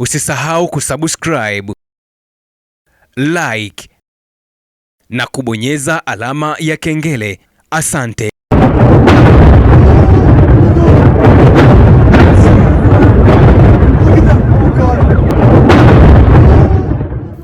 Usisahau kusubscribe, like na kubonyeza alama ya kengele. Asante.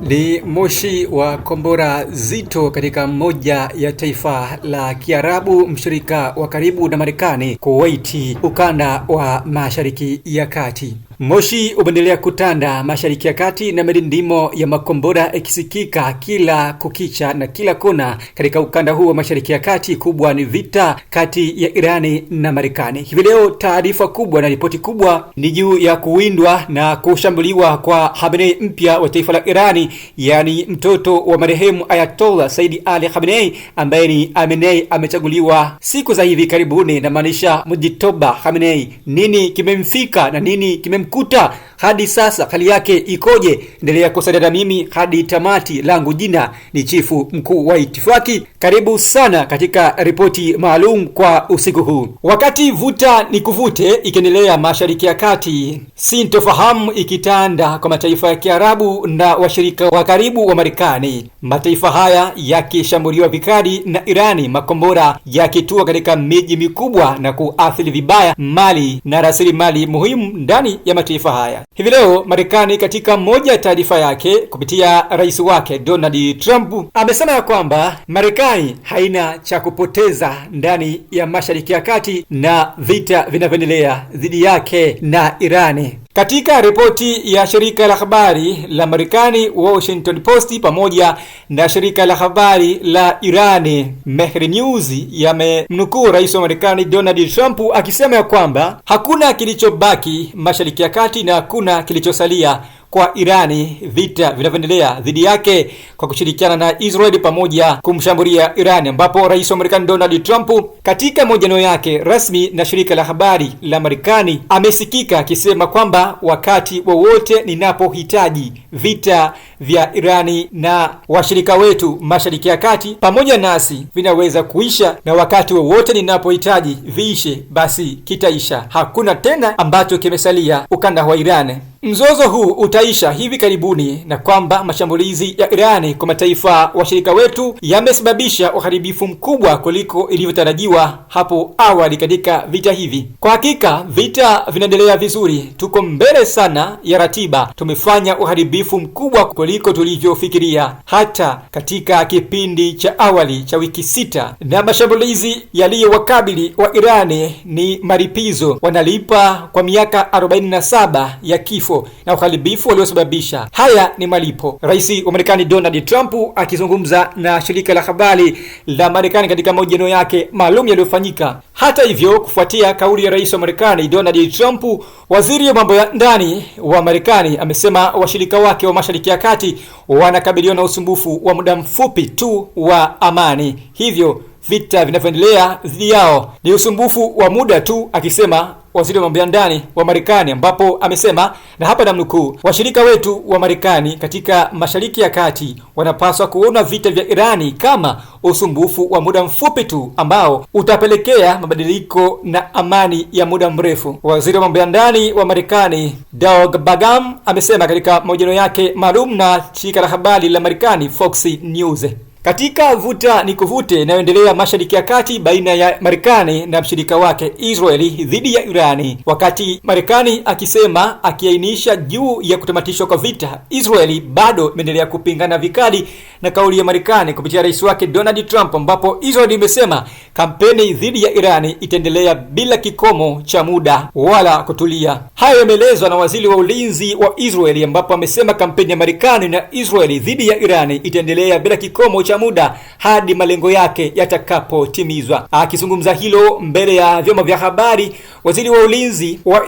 Ni moshi wa kombora zito katika moja ya taifa la Kiarabu mshirika wa karibu na Marekani, Kuwait, ukanda wa Mashariki ya Kati. Moshi umeendelea kutanda Mashariki ya Kati na mirindimo ya makombora ikisikika kila kukicha na kila kona katika ukanda huu wa Mashariki ya Kati. Kubwa ni vita kati ya Irani na Marekani. Hivi leo taarifa kubwa na ripoti kubwa ni juu ya kuwindwa na kushambuliwa kwa Khamenei mpya wa taifa la Irani, yani mtoto wa marehemu Ayatollah Said Ali Khamenei, ambaye ni Khamenei amechaguliwa siku za hivi karibuni, na maanisha Mujtaba Khamenei. Nini kimemfika na nini kimemkuta hadi sasa, hali yake ikoje? Endelea kusalia mimi hadi tamati. Langu jina ni Chifu Mkuu wa Itifaki. Karibu sana katika ripoti maalum kwa usiku huu. Wakati vuta ni kuvute ikiendelea Mashariki ya Kati, sintofahamu ikitanda kwa mataifa ya Kiarabu na washirika wa karibu wa Marekani, mataifa haya yakishambuliwa vikali na Irani, makombora yakitua katika miji mikubwa na kuathiri vibaya mali na rasilimali muhimu ndani ya mataifa haya. Hivi leo Marekani katika moja ya taarifa yake kupitia rais wake Donald Trump amesema ya kwamba Marekani haina cha kupoteza ndani ya Mashariki ya Kati na vita vinavyoendelea dhidi yake na Irani. Katika ripoti ya shirika la habari la Marekani Washington Post pamoja na shirika la habari la Irani Mehr News yamemnukuu rais wa Marekani Donald Trump akisema ya kwamba hakuna kilichobaki Mashariki ya Kati na hakuna kilichosalia kwa Irani vita vinavyoendelea dhidi yake kwa kushirikiana na Israeli pamoja kumshambulia Irani, ambapo rais wa Marekani Donald Trump katika mahojiano yake rasmi na shirika la habari la Marekani amesikika akisema kwamba wakati wowote ninapohitaji vita vya Irani na washirika wetu Mashariki ya Kati pamoja nasi vinaweza kuisha, na wakati wowote ninapohitaji viishe basi kitaisha. Hakuna tena ambacho kimesalia ukanda wa Irani. Mzozo huu utaisha hivi karibuni, na kwamba mashambulizi ya Irani kwa mataifa washirika wetu yamesababisha uharibifu mkubwa kuliko ilivyotarajiwa hapo awali katika vita hivi. Kwa hakika vita vinaendelea vizuri, tuko mbele sana ya ratiba, tumefanya uharibifu mkubwa kuliko tulivyofikiria hata katika kipindi cha awali cha wiki 6, na mashambulizi yaliyowakabili wa Irani ni maripizo, wanalipa kwa miaka 47 ya kifo na uharibifu waliosababisha. Haya ni malipo. Rais wa Marekani Donald Trump akizungumza na shirika la habari la Marekani katika mahojiano yake maalum yaliyofanyika. Hata hivyo, kufuatia kauli ya rais wa Marekani Donald Trump, waziri wa mambo ya ndani wa Marekani amesema washirika wake wa Mashariki ya Kati wanakabiliwa na usumbufu wa muda mfupi tu wa amani, hivyo vita vinavyoendelea dhidi yao ni usumbufu wa muda tu, akisema waziri wa mambo ya ndani wa Marekani, ambapo amesema, na hapa namnukuu, washirika wetu wa Marekani katika Mashariki ya Kati wanapaswa kuona vita vya Irani kama usumbufu wa muda mfupi tu ambao utapelekea mabadiliko na amani ya muda mrefu. Waziri wa mambo ya ndani wa Marekani Doug Burgum amesema katika mahojiano yake maalum na shirika la habari la Marekani Fox News. Katika vuta ni kuvute inayoendelea Mashariki ya Kati baina ya Marekani na mshirika wake Israeli dhidi ya Irani, wakati Marekani akisema akiainisha juu ya kutamatishwa kwa vita, Israeli bado imeendelea kupingana vikali na kauli ya Marekani kupitia rais wake Donald Trump, ambapo Israeli imesema kampeni dhidi ya Irani itaendelea bila kikomo cha muda wala kutulia. Hayo yameelezwa na waziri wa ulinzi wa Israeli, ambapo amesema kampeni ya Marekani na Israeli dhidi ya Irani itaendelea bila kikomo cha muda hadi malengo yake yatakapotimizwa. Akizungumza hilo mbele ya vyombo vya habari, waziri wa ulinzi wa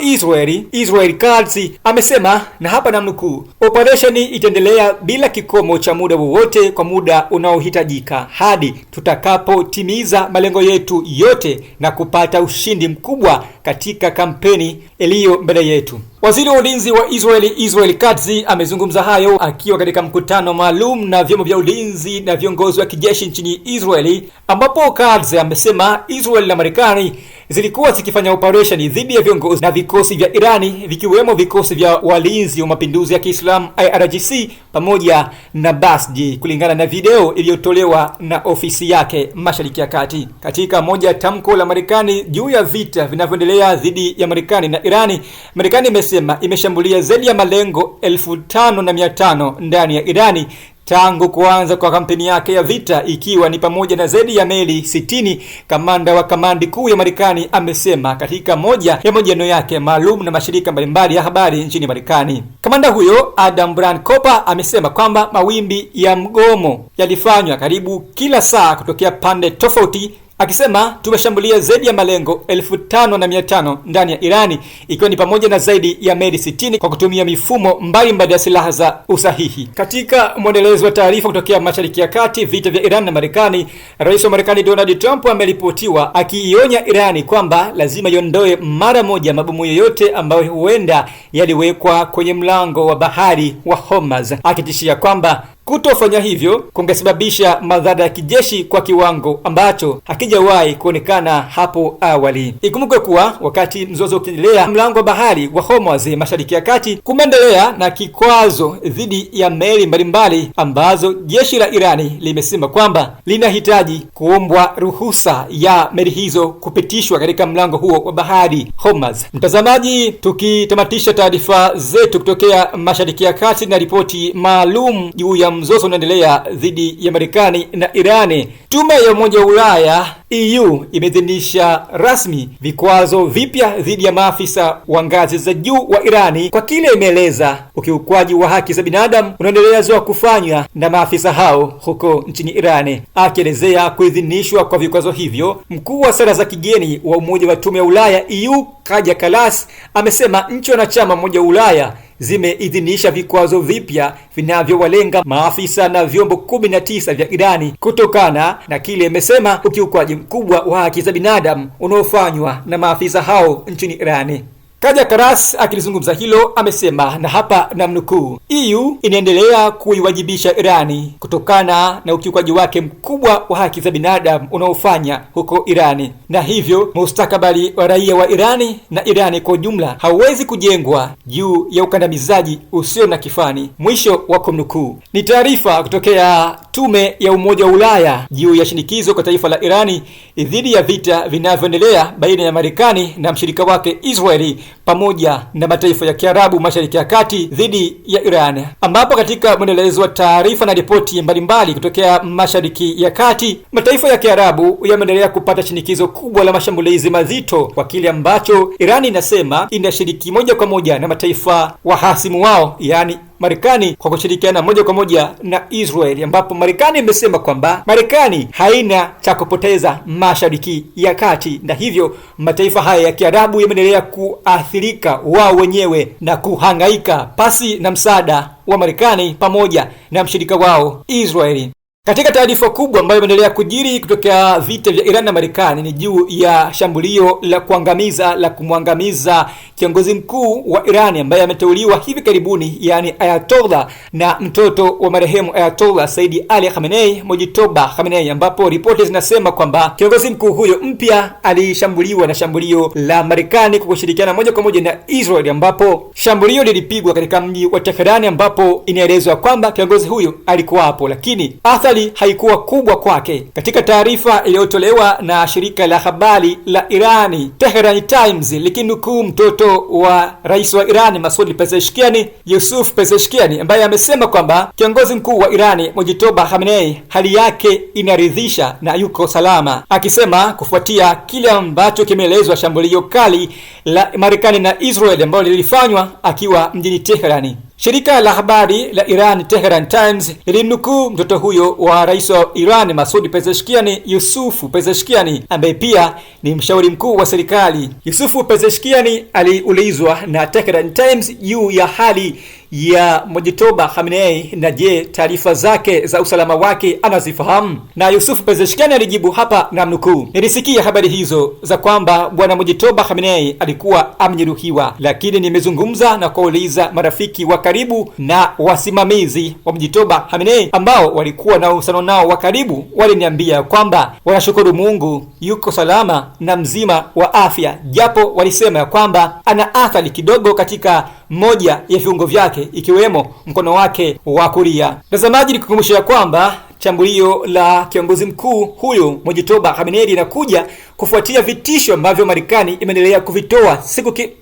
Israel Katz amesema, na hapa namnukuu, operesheni itaendelea bila kikomo cha muda wowote kwa muda unaohitajika hadi tutakapotimiza malengo yetu yote na kupata ushindi mkubwa katika kampeni iliyo mbele yetu. Waziri wa ulinzi wa Israel Katz amezungumza hayo akiwa katika mkutano maalum na vyombo vya ulinzi na viongozi wa kijeshi nchini Israeli, ambapo Katz amesema Israel na Marekani zilikuwa zikifanya operation dhidi ya viongozi na vikosi vya Irani, vikiwemo vikosi vya walinzi wa mapinduzi ya Kiislamu IRGC pamoja na Basji, kulingana na video iliyotolewa na ofisi yake Mashariki ya Kati. Katika moja tamko la Marekani juu ya vita vinavyoendelea dhidi ya Marekani na Irani, Marekani imesema imeshambulia zaidi ya malengo 5,500 ndani ya Irani tangu kuanza kwa kampeni yake ya vita, ikiwa ni pamoja na zaidi ya meli 60. Kamanda wa kamandi kuu ya Marekani amesema katika moja ya mahojiano yake maalum na mashirika mbalimbali ya habari nchini Marekani. Kamanda huyo Adam Brand Cooper amesema kwamba mawimbi ya mgomo yalifanywa karibu kila saa kutokea pande tofauti, akisema tumeshambulia zaidi ya malengo 5,500 ndani ya Irani, ikiwa ni pamoja na zaidi ya meli 60 kwa kutumia mifumo mbalimbali ya silaha za usahihi. Katika mwendelezo wa taarifa kutokea Mashariki ya Kati, vita vya Iran na Marekani, Rais wa Marekani Donald Trump ameripotiwa akiionya Irani kwamba lazima iondoe mara moja mabomu yoyote ambayo huenda yaliwekwa kwenye mlango wa bahari wa Hormuz, akitishia kwamba kutofanya hivyo kungesababisha madhara ya kijeshi kwa kiwango ambacho hakijawahi kuonekana hapo awali. Ikumbukwe kuwa wakati mzozo ukiendelea, mlango wa bahari wa Hormuz Mashariki ya Kati kumeendelea na kikwazo dhidi ya meli mbalimbali ambazo jeshi la Irani limesema kwamba linahitaji kuombwa ruhusa ya meli hizo kupitishwa katika mlango huo wa bahari Hormuz. Mtazamaji, tukitamatisha taarifa zetu kutokea Mashariki ya Kati na ripoti maalum juu ya mzozo unaendelea dhidi ya Marekani na Irani, Tume ya Umoja wa Ulaya EU imeidhinisha rasmi vikwazo vipya dhidi ya maafisa wa ngazi za juu wa Irani kwa kile imeeleza ukiukwaji wa haki za binadamu unaendelea kufanywa na maafisa hao huko nchini Irani. Akielezea kuidhinishwa kwa vikwazo hivyo, mkuu wa sera za kigeni wa Umoja wa Tume ya Ulaya EU Kaja Kallas amesema nchi wanachama Umoja wa Ulaya zimeidhinisha vikwazo vipya vinavyowalenga maafisa na vyombo 19 vya Irani kutokana na kile imesema ukiukwaji mkubwa wa haki za binadamu unaofanywa na maafisa hao nchini Irani. Kaja Kallas akilizungumza hilo amesema, na hapa namnukuu, EU inaendelea kuiwajibisha Irani kutokana na ukiukaji wake mkubwa wa haki za binadamu unaofanya huko Irani, na hivyo mustakabali wa raia wa Irani na Irani kwa ujumla hauwezi kujengwa juu ya ukandamizaji usio na kifani, mwisho wa kumnukuu. Ni taarifa kutokea Tume ya Umoja wa Ulaya juu ya shinikizo kwa taifa la Irani dhidi ya vita vinavyoendelea baina ya Marekani na mshirika wake Israeli pamoja na mataifa ya Kiarabu Mashariki ya Kati dhidi ya Iran, ambapo katika mwendelezo wa taarifa na ripoti mbalimbali kutokea Mashariki ya Kati, mataifa ya Kiarabu yameendelea kupata shinikizo kubwa la mashambulizi mazito kwa kile ambacho Iran inasema inashiriki moja kwa moja na mataifa wahasimu wao, yani Marekani, kwa kushirikiana moja kwa moja na Israeli, ambapo Marekani imesema kwamba Marekani haina cha kupoteza Mashariki ya Kati, na hivyo mataifa haya ya Kiarabu yameendelea kuathirika wao wenyewe na kuhangaika pasi na msaada wa Marekani pamoja na mshirika wao Israeli. Katika taarifa kubwa ambayo imeendelea kujiri kutokea vita vya Iran na Marekani ni juu ya shambulio la kumwangamiza kiongozi mkuu wa Iran ambaye ameteuliwa hivi karibuni, yani Ayatollah na mtoto wa marehemu Ayatollah Said Ali Khamenei, Mojtaba Khamenei, ambapo ripoti zinasema kwamba kiongozi mkuu huyo mpya alishambuliwa na shambulio la Marekani kwa kushirikiana moja kwa moja na Israel, ambapo shambulio lilipigwa katika mji wa Tehran, ambapo inaelezwa kwamba kiongozi huyo alikuwa hapo, lakini athari haikuwa kubwa kwake. Katika taarifa iliyotolewa na shirika la habari la Irani Tehran Times likinukuu mtoto wa rais wa Irani Masoud Pezeshkian, Yusuf Pezeshkian, ambaye amesema kwamba kiongozi mkuu wa Irani Mojtaba Khamenei hali yake inaridhisha na yuko salama, akisema kufuatia kile ambacho kimeelezwa shambulio kali la Marekani na Israel ambalo lilifanywa akiwa mjini Tehran. Shirika la habari la Iran Tehran Times lilinukuu mtoto huyo wa rais wa Iran Masoud Pezeshkian, Yusuf Pezeshkian, ambaye pia ni mshauri mkuu wa serikali. Yusuf Pezeshkian aliulizwa na Tehran Times juu ya hali ya Mojtaba Khamenei, na je, taarifa zake za usalama wake anazifahamu? Na Yusuf Pezeshkian alijibu hapa na mnukuu: nilisikia habari hizo za kwamba bwana Mojtaba Khamenei alikuwa amejeruhiwa, lakini nimezungumza na kuuliza marafiki wa karibu na wasimamizi wa Mojtaba Khamenei ambao walikuwa na uhusiano nao wa karibu, waliniambia kwamba wanashukuru Mungu yuko salama na mzima wa afya, japo walisema kwamba ana athari kidogo katika moja ya viungo vyake ikiwemo mkono wake wa kulia. Mtazamaji, nikukumbusha kwamba shambulio la kiongozi mkuu huyo Mojtaba Khamenei linakuja kufuatia vitisho ambavyo Marekani imeendelea kuvitoa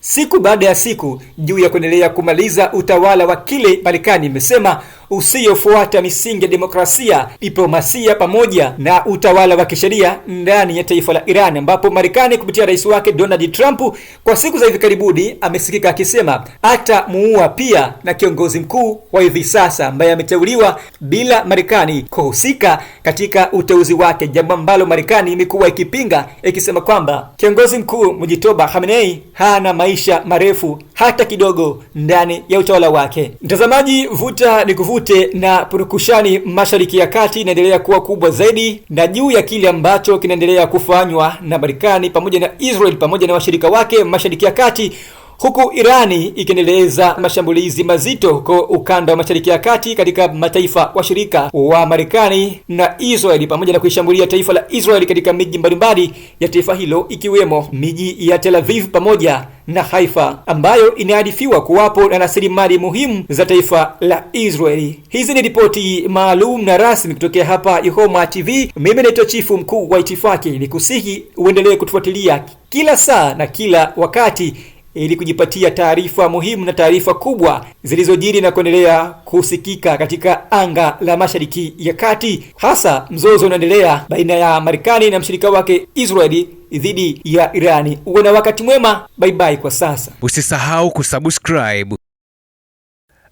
siku baada ya siku juu ya kuendelea kumaliza utawala wa kile Marekani imesema usiofuata misingi ya demokrasia, diplomasia pamoja na utawala wa kisheria ndani ya taifa la Iran, ambapo Marekani kupitia rais wake Donald Trump kwa siku za hivi karibuni amesikika akisema atamuua pia na kiongozi mkuu wa hivi sasa ambaye ameteuliwa bila Marekani kuhusika katika uteuzi wake, jambo ambalo Marekani imekuwa ikipinga ikisema kwamba kiongozi mkuu Mojtaba Khamenei hana maisha marefu hata kidogo ndani ya utawala wake. Mtazamaji, vuta ni kuvute na purukushani Mashariki ya Kati inaendelea kuwa kubwa zaidi, na juu ya kile ambacho kinaendelea kufanywa na Marekani pamoja na Israel pamoja na washirika wake Mashariki ya Kati, huku Irani ikiendeleza mashambulizi mazito huko ukanda wa Mashariki ya Kati katika mataifa washirika wa Marekani na Israeli, pamoja na kuishambulia taifa la Israeli katika miji mbalimbali ya taifa hilo ikiwemo miji ya Tel Aviv pamoja na Haifa ambayo inaarifiwa kuwapo na rasilimali muhimu za taifa la Israeli. Hizi ni ripoti maalum na rasmi kutokea hapa Ihoma TV. Mimi naitwa Chifu Mkuu wa Itifaki, nikusihi uendelee kutufuatilia kila saa na kila wakati ili kujipatia taarifa muhimu na taarifa kubwa zilizojiri na kuendelea kusikika katika anga la Mashariki ya Kati, hasa mzozo unaendelea baina ya Marekani na mshirika wake Israeli dhidi ya Irani. Uwe na wakati mwema, bye bye kwa sasa. Usisahau kusubscribe,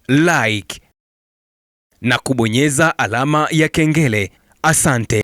like na kubonyeza alama ya kengele. Asante.